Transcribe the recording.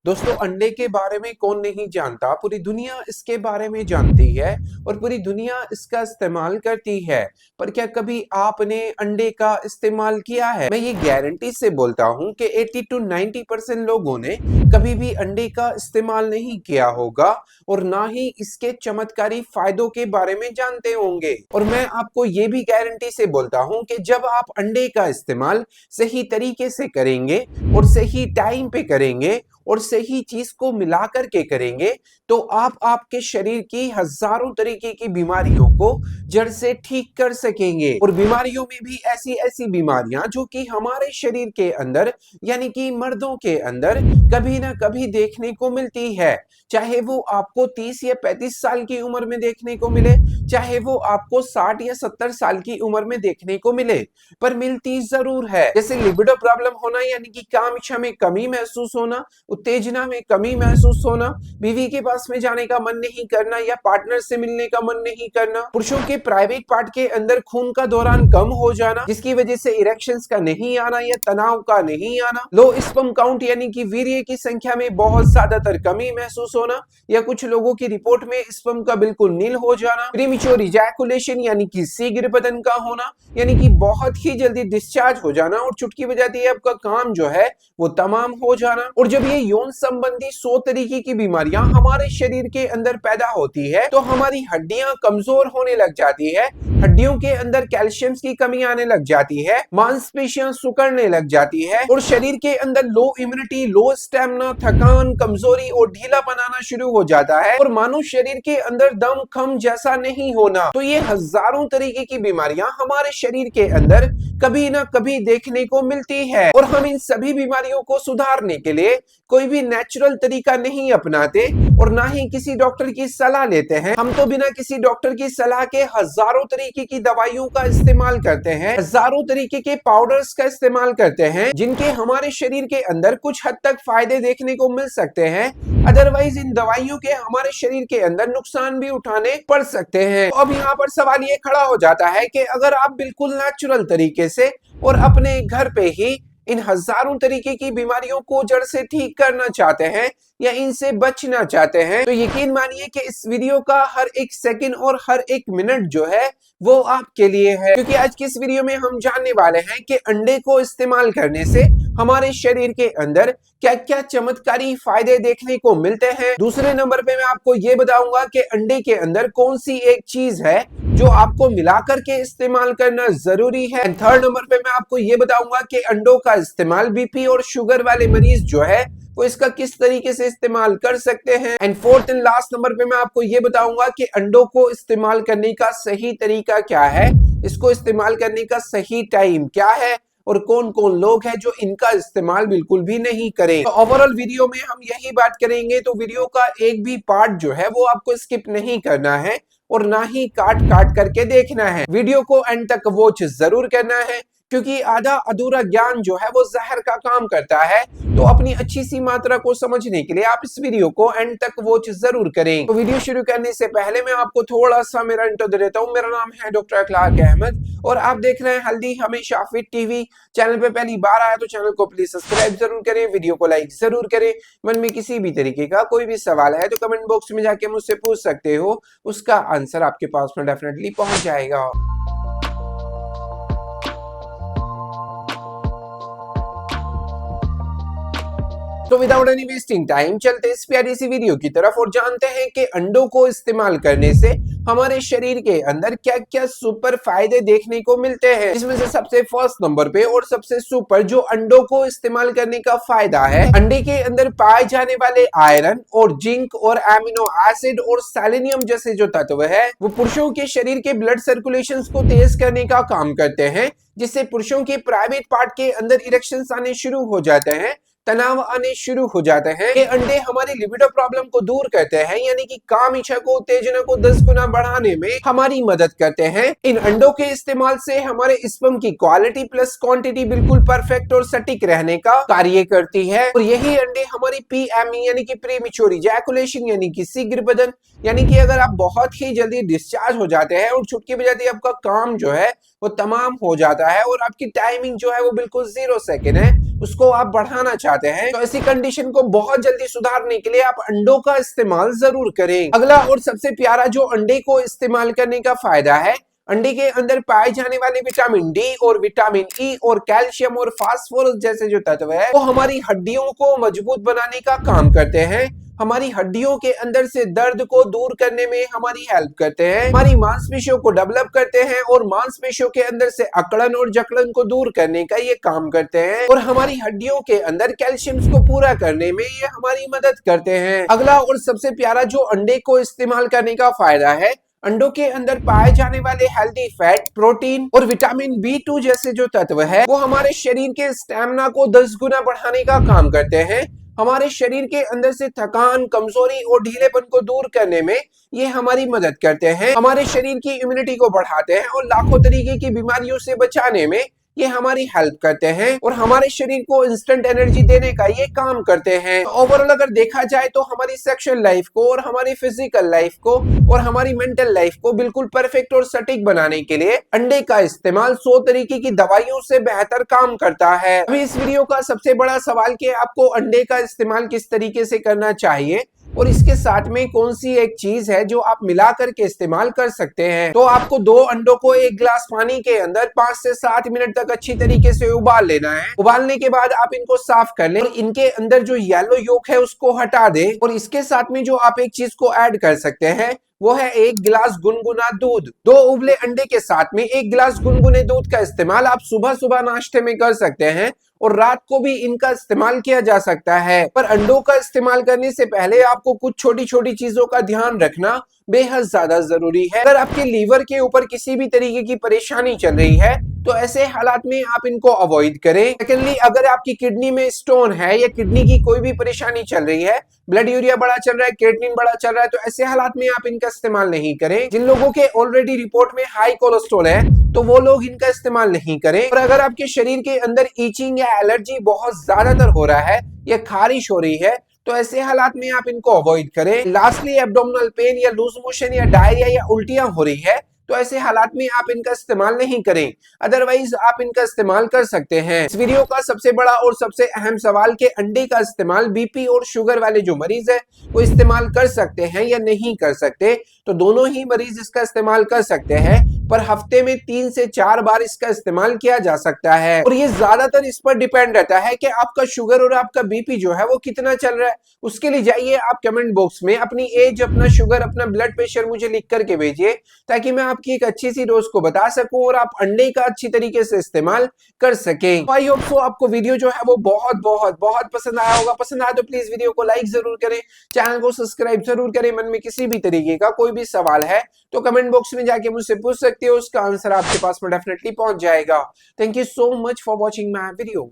दोस्तों अंडे के बारे में कौन नहीं जानता। पूरी दुनिया इसके बारे में जानती है और पूरी दुनिया इसका इस्तेमाल करती है। पर क्या कभी आपने अंडे का इस्तेमाल किया है? मैं ये गारंटी से बोलता हूँ कि 80 to 90% लोगों ने कभी भी अंडे का इस्तेमाल नहीं किया होगा और ना ही इसके चमत्कारी फायदों के बारे में जानते होंगे। और मैं आपको ये भी गारंटी से बोलता हूँ कि जब आप अंडे का इस्तेमाल सही तरीके से करेंगे और सही टाइम पे करेंगे और सही चीज को मिला करके करेंगे तो आप आपके शरीर की हजारों तरीके की बीमारियों को जड़ से ठीक कर सकेंगे। और बीमारियों में भी ऐसी ऐसी बीमारियां जो कि हमारे शरीर के अंदर यानी कि मर्दों के अंदर कभी ना कभी देखने को मिलती है, चाहे वो आपको 30 या 35 साल की उम्र में देखने को मिले, चाहे वो आपको 60 या 70 साल की उम्र में देखने को मिले, पर मिलती जरूर है। जैसे लिबिडो प्रॉब्लम होना यानी कि काम इच्छा में कमी महसूस होना, उत्तेजना में कमी महसूस होना, बीवी के पास में जाने का मन नहीं करना या पार्टनर से मिलने का मन नहीं करना, पुरुषों के प्राइवेट पार्ट के अंदर खून का दौरान कम हो जाना जिसकी वजह से इरेक्शंस का नहीं आना या तनाव का नहीं आना, लो स्पर्म काउंट यानी कि वीर्य की संख्या में बहुत ज्यादातर कमी महसूस होना या कुछ लोगों की रिपोर्ट में स्पर्म का बिल्कुल नील हो जाना, प्रीमेच्योर इजैकुलेशन यानी कि शीघ्र पतन का होना यानी कि बहुत ही जल्दी डिस्चार्ज हो जाना और चुटकी बजाती है आपका काम जो है वो तमाम हो जाना। और जब ये यौन संबंधी 100 तरीके की बीमारियां हमारे शरीर के अंदर पैदा होती है तो हमारी हड्डियां कमजोर होने लग जाती है, हड्डियों के अंदर कैल्शियम की कमी आने लग जाती है, मांसपेशियां सिकुड़ने लग जाती है और शरीर के अंदर लो इम्यूनिटी, लो स्टेमिना, थकान, कमजोरी और ढीलापन आना शुरू हो जाता है और मानो शरीर के अंदर दम खम जैसा नहीं होना। तो ये हजारों तरीके की बीमारियां हमारे शरीर के अंदर कभी ना कभी देखने को मिलती है और हम इन सभी बीमारियों को सुधारने के लिए कोई भी नेचुरल तरीका नहीं अपनाते और ना ही किसी डॉक्टर की सलाह लेते हैं। हम तो बिना किसी डॉक्टर की सलाह के हजारों तरीके की दवाइयों का इस्तेमाल करते हैं, हजारों तरीके के पाउडर्स का इस्तेमाल करते हैं जिनके हमारे शरीर के अंदर कुछ हद तक फायदे देखने को मिल सकते हैं, अदरवाइज इन दवाइयों के हमारे शरीर के अंदर नुकसान भी उठाने पड़ सकते हैं। तो अब यहाँ पर सवाल ये खड़ा हो जाता है कि अगर आप बिल्कुल नेचुरल तरीके से और अपने घर पे ही इन हजारों तरीके की बीमारियों को जड़ से ठीक करना चाहते हैं या इनसे बचना चाहते हैं तो यकीन मानिए कि इस वीडियो का हर एक सेकंड और हर एक मिनट जो है वो आपके लिए है, क्योंकि आज की इस वीडियो में हम जानने वाले हैं कि अंडे को इस्तेमाल करने से हमारे शरीर के अंदर क्या क्या चमत्कारी फायदे देखने को मिलते हैं। दूसरे नंबर पे मैं आपको ये बताऊंगा कि अंडे के अंदर कौन सी एक चीज है जो आपको मिलाकर के इस्तेमाल करना जरूरी है। एंड थर्ड नंबर पे मैं आपको ये बताऊंगा कि अंडों का इस्तेमाल बीपी और शुगर वाले मरीज जो है वो इसका किस तरीके से इस्तेमाल कर सकते हैं। And fourth and last number पे मैं आपको ये बताऊंगा कि अंडों को इस्तेमाल करने का सही तरीका क्या है, इसको इस्तेमाल करने का सही टाइम क्या है और कौन कौन लोग हैं जो इनका इस्तेमाल बिल्कुल भी नहीं करें। तो ओवरऑल वीडियो में हम यही बात करेंगे, तो वीडियो का एक भी पार्ट जो है वो आपको स्किप नहीं करना है और ना ही काट काट करके देखना है। वीडियो को एंड तक वॉच जरूर करना है क्योंकि आधा अधूरा ज्ञान जो है वो जहर का काम करता है। तो अपनी अच्छी सी मात्रा को समझने के लिए आप इस वीडियो को एंड तक वॉच जरूर करें। तो वीडियो शुरू करने से पहले मैं आपको थोड़ा सा मेरा इंट्रो दे देता हूँ। मेरा नाम है डॉक्टर अखलाक अहमद और आप देख रहे हैं हेल्दी हमेशा फिट टीवी। चैनल पे पहली बार आया तो चैनल को प्लीज सब्सक्राइब जरूर करें, वीडियो को लाइक जरूर करें। मन में किसी भी तरीके का कोई भी सवाल है तो कमेंट बॉक्स में जाके मुझसे पूछ सकते हो, उसका आंसर आपके पास में डेफिनेटली पहुंच जाएगा। तो विदाउट एनी वेस्टिंग टाइम चलते इस प्यारी सी वीडियो की तरफ और जानते हैं कि अंडों को इस्तेमाल करने से हमारे शरीर के अंदर क्या क्या सुपर फायदे देखने को मिलते हैं। इसमें से सबसे फर्स्ट नंबर पे और सबसे सुपर जो अंडों को इस्तेमाल करने का फायदा है, अंडे के अंदर पाए जाने वाले आयरन और जिंक और एमिनो एसिड और सेलेनियम जैसे जो तत्व है वो पुरुषों के शरीर के ब्लड सर्कुलेशन को तेज करने का काम करते हैं, जिससे पुरुषों के प्राइवेट पार्ट के अंदर इरेक्शन आने शुरू हो जाते हैं, तनाव आने शुरू हो जाते हैं। ये अंडे हमारी लिबिडो प्रॉब्लम को दूर करते हैं यानी कि काम इच्छा को, उत्तेजना को 10 गुना बढ़ाने में हमारी मदद करते हैं। इन अंडों के इस्तेमाल से हमारे स्पर्म की क्वालिटी प्लस क्वांटिटी बिल्कुल परफेक्ट और सटीक रहने का कार्य करती है और यही अंडे हमारी पीएमई यानी कि प्रीमेच्योर इजैकुलेशन यानी कि शीघ्र पतन यानी कि अगर आप बहुत ही जल्दी डिस्चार्ज हो जाते हैं और छुटकी बजाती है आपका काम जो है वो तमाम हो जाता है और आपकी टाइमिंग जो है वो बिल्कुल 0 सेकेंड है, उसको आप बढ़ाना चाहते हैं, तो ऐसी कंडीशन को बहुत जल्दी सुधारने के लिए आप अंडों का इस्तेमाल जरूर करें। अगला और सबसे प्यारा जो अंडे को इस्तेमाल करने का फायदा है, अंडे के अंदर पाए जाने वाले विटामिन डी और विटामिन ई और कैल्शियम और फास्फोरस जैसे जो तत्व है वो हमारी हड्डियों को मजबूत बनाने का काम करते हैं, हमारी हड्डियों के अंदर से दर्द को दूर करने में हमारी हेल्प करते हैं, हमारी मांसपेशियों को डेवलप करते हैं और मांसपेशियों के अंदर से अकड़न और जकड़न को दूर करने का ये काम करते हैं और हमारी हड्डियों के अंदर कैल्शियम को पूरा करने में ये हमारी मदद करते हैं। अगला और सबसे प्यारा जो अंडे को इस्तेमाल करने का फायदा है, अंडों के अंदर पाए जाने वाले हेल्दी फैट, प्रोटीन और विटामिन B2 जैसे जो तत्व है वो हमारे शरीर के स्टैमिना को 10 गुना बढ़ाने का काम करते हैं, हमारे शरीर के अंदर से थकान, कमजोरी और ढीलेपन को दूर करने में ये हमारी मदद करते हैं, हमारे शरीर की इम्यूनिटी को बढ़ाते हैं और लाखों तरीके की बीमारियों से बचाने में ये हमारी हेल्प करते हैं और हमारे शरीर को इंस्टेंट एनर्जी देने का ये काम करते हैं। ओवरऑल अगर देखा जाए तो हमारी सेक्सुअल लाइफ को और हमारी फिजिकल लाइफ को और हमारी मेंटल लाइफ को बिल्कुल परफेक्ट और सटीक बनाने के लिए अंडे का इस्तेमाल 100 तरीके की दवाइयों से बेहतर काम करता है। अभी इस वीडियो का सबसे बड़ा सवाल कि आपको अंडे का इस्तेमाल किस तरीके से करना चाहिए और इसके साथ में कौन सी एक चीज है जो आप मिला करके इस्तेमाल कर सकते हैं। तो आपको 2 अंडों को 1 गिलास पानी के अंदर 5 से 7 मिनट तक अच्छी तरीके से उबाल लेना है। उबालने के बाद आप इनको साफ कर लें और इनके अंदर जो येलो योक है उसको हटा दें और इसके साथ में जो आप एक चीज को ऐड कर सकते हैं वो है 1 गिलास गुनगुना दूध। 2 उबले अंडे के साथ में 1 गिलास गुनगुने दूध का इस्तेमाल आप सुबह सुबह नाश्ते में कर सकते हैं और रात को भी इनका इस्तेमाल किया जा सकता है। पर अंडों का इस्तेमाल करने से पहले आपको कुछ छोटी छोटी चीजों का ध्यान रखना बेहद ज्यादा जरूरी है। अगर आपके लीवर के ऊपर किसी भी तरीके की परेशानी चल रही है तो ऐसे हालात में आप इनको अवॉइड करें। सेकेंडली, अगर आपकी किडनी में स्टोन है या किडनी की कोई भी परेशानी चल रही है, ब्लड यूरिया बड़ा चल रहा है, क्रिएटिनिन बड़ा चल रहा है, तो ऐसे हालात में आप इनका इस्तेमाल नहीं करें। जिन लोगों के ऑलरेडी रिपोर्ट में हाई कोलेस्ट्रॉल है तो वो लोग इनका इस्तेमाल नहीं करें। और अगर आपके शरीर के अंदर ईचिंग या एलर्जी बहुत ज्यादातर हो रहा है या खारिश हो रही है तो ऐसे हालात में आप इनको अवॉइड करें। लास्टली, एब्डोमिनल पेन या लूज मोशन या डायरिया या उल्टियां हो रही है तो ऐसे हालात में आप इनका इस्तेमाल नहीं करें, अदरवाइज आप इनका इस्तेमाल कर सकते हैं। इस वीडियो का सबसे बड़ा और सबसे अहम सवाल कि अंडे का इस्तेमाल बीपी और शुगर वाले जो मरीज है वो इस्तेमाल कर सकते हैं या नहीं कर सकते, तो दोनों ही मरीज इसका इस्तेमाल कर सकते हैं, पर हफ्ते में 3 से 4 बार इसका इस्तेमाल किया जा सकता है। और ये ज्यादातर इस पर डिपेंड रहता है कि आपका शुगर और आपका बीपी जो है वो कितना चल रहा है। उसके लिए जाइए आप कमेंट बॉक्स में अपनी एज, अपना शुगर, अपना ब्लड प्रेशर मुझे लिख करके भेजिए ताकि मैं आपकी एक अच्छी सी डोज को बता सकूं और आप अंडे का अच्छी तरीके से इस्तेमाल कर सकें। आई होप सो आपको वीडियो जो है वो बहुत बहुत बहुत पसंद आया होगा। पसंद आया तो प्लीज वीडियो को लाइक जरूर करें, चैनल को सब्सक्राइब जरूर करें। मन में किसी भी तरीके का कोई भी सवाल है तो कमेंट बॉक्स में जाके मुझसे पूछ सकते हो, उसका आंसर आपके पास में डेफिनेटली पहुंच जाएगा। Thank you so much for watching my video.